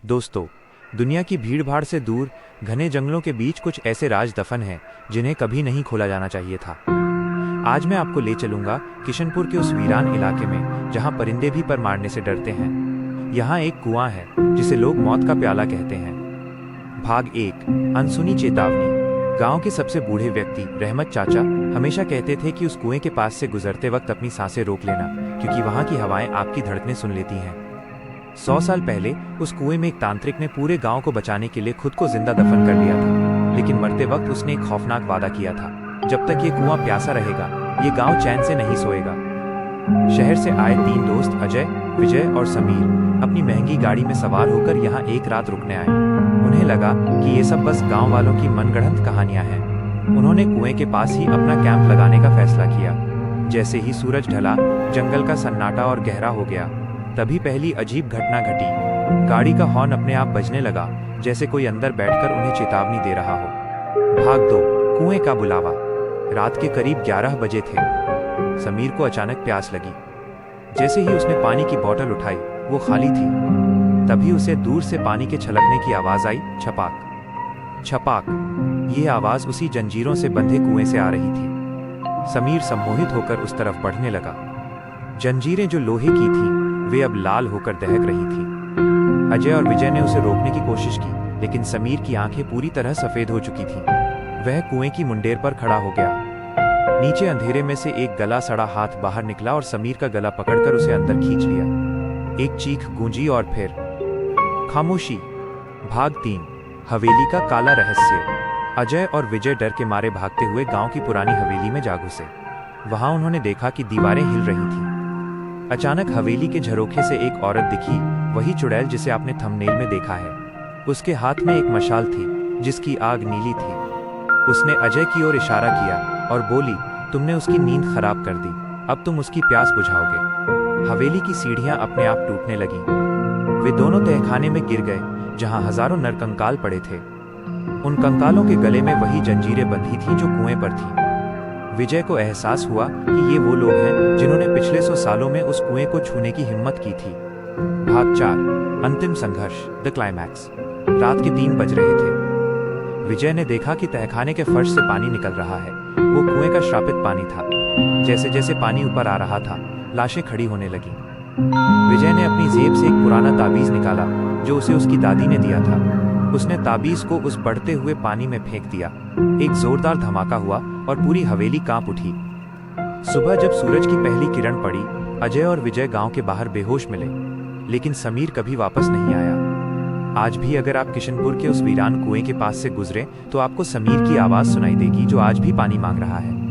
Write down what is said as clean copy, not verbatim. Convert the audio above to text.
दोस्तों, दुनिया की भीड़-भाड़ से दूर घने जंगलों के बीच कुछ ऐसे राज दफन हैं जिन्हें कभी नहीं खोला जाना चाहिए था। आज मैं आपको ले चलूंगा किशनपुर के उस वीरान इलाके में जहां परिंदे भी पर मारने से डरते हैं। यहाँ एक कुआं है जिसे लोग मौत का प्याला कहते हैं। भाग 1, अनसुनी चेतावनी। गांव के सबसे बूढ़े व्यक्ति रहमत चाचा हमेशा कहते थे कि उस कुएं के पास से गुजरते वक्त अपनी सांसें रोक लेना, क्योंकि वहां की हवाएं आपकी धड़कनें सुन लेती हैं। 100 साल पहले उस कुएं में एक तांत्रिक ने पूरे गांव को बचाने के लिए खुद को जिंदा दफन कर लिया था, लेकिन मरते वक्त उसने एक खौफनाक वादा किया था, जब तक ये कुआं प्यासा रहेगा ये गांव चैन से नहीं सोएगा। शहर से आए 3 दोस्त अजय, विजय और समीर अपनी महंगी गाड़ी में सवार होकर यहाँ एक रात रुकने आए। उन्हें लगा कि ये सब बस गांव वालों की मनगढ़ंत कहानियां हैं। उन्होंने कुएं के पास ही अपना कैंप लगाने का फैसला किया। जैसे ही सूरज ढला, जंगल का सन्नाटा और गहरा हो गया। तभी पहली अजीब घटना घटी। गाड़ी का हॉर्न अपने आप बजने लगा, जैसे कोई अंदर बैठकर उन्हें चेतावनी दे रहा हो। भाग 2, कुएं का बुलावा। रात के करीब 11 बजे थे। समीर को अचानक प्यास लगी। जैसे ही उसने पानी की बोतल उठाई, वो खाली थी। तभी उसे दूर से पानी के छलकने की आवाज आई, छपाक छपाक। ये आवाज उसी जंजीरों से बंधे कुएं से आ रही थी। समीर सम्मोहित होकर उस तरफ बढ़ने लगा। जंजीरें जो लोहे की थीं, वे अब लाल होकर दहक रही थीं। अजय और विजय ने उसे रोकने की कोशिश की, लेकिन समीर की आंखें पूरी तरह सफेद हो चुकी थीं। वह कुएं की मुंडेर पर खड़ा हो गया। नीचे अंधेरे में से एक गला सड़ा हाथ बाहर निकला और समीर का गला पकड़कर उसे अंदर खींच लिया। एक चीख गूंजी और फिर खामोशी। भाग 3, हवेली का काला रहस्य। अजय और विजय डर के मारे भागते हुए गांव की पुरानी हवेली में जा घुसे। वहां उन्होंने देखा कि दीवारें हिल रही थीं। अचानक हवेली के झरोखे से एक औरत दिखी, वही चुड़ैल जिसे आपने थंबनेल में देखा है। उसके हाथ में एक मशाल थी जिसकी आग नीली थी। उसने अजय की ओर इशारा किया और बोली, तुमने उसकी नींद खराब कर दी, अब तुम उसकी प्यास बुझाओगे। हवेली की सीढ़ियां अपने आप टूटने लगीं। वे दोनों तहखाने में गिर गए, जहां हजारों नरकंकाल पड़े थे। उन कंकालों के गले में वही जंजीरें बंधी थीं जो कुएं पर थीं। विजय को एहसास हुआ कि ये वो लोग हैं जिन्होंने पिछले 100 सालों में उस कुएं को छूने की हिम्मत की थी। भाग 4, अंतिम संघर्ष, द क्लाइमैक्स। रात के 3 बज रहे थे। विजय ने देखा कि तहखाने के फर्श से पानी निकल रहा है। वो कुएं का श्रापित पानी था। जैसे जैसे पानी ऊपर आ रहा था, लाशें खड़ी होने लगीं। विजय ने अपनी जेब से एक पुराना ताबीज निकाला जो उसे उसकी दादी ने दिया था। उसने ताबीज को उस बढ़ते हुए पानी में फेंक दिया। एक जोरदार धमाका हुआ और पूरी हवेली कांप उठी। सुबह जब सूरज की पहली किरण पड़ी, अजय और विजय गांव के बाहर बेहोश मिले, लेकिन समीर कभी वापस नहीं आया। आज भी अगर आप किशनपुर के उस वीरान कुएं के पास से गुजरें तो आपको समीर की आवाज सुनाई देगी, जो आज भी पानी मांग रहा है।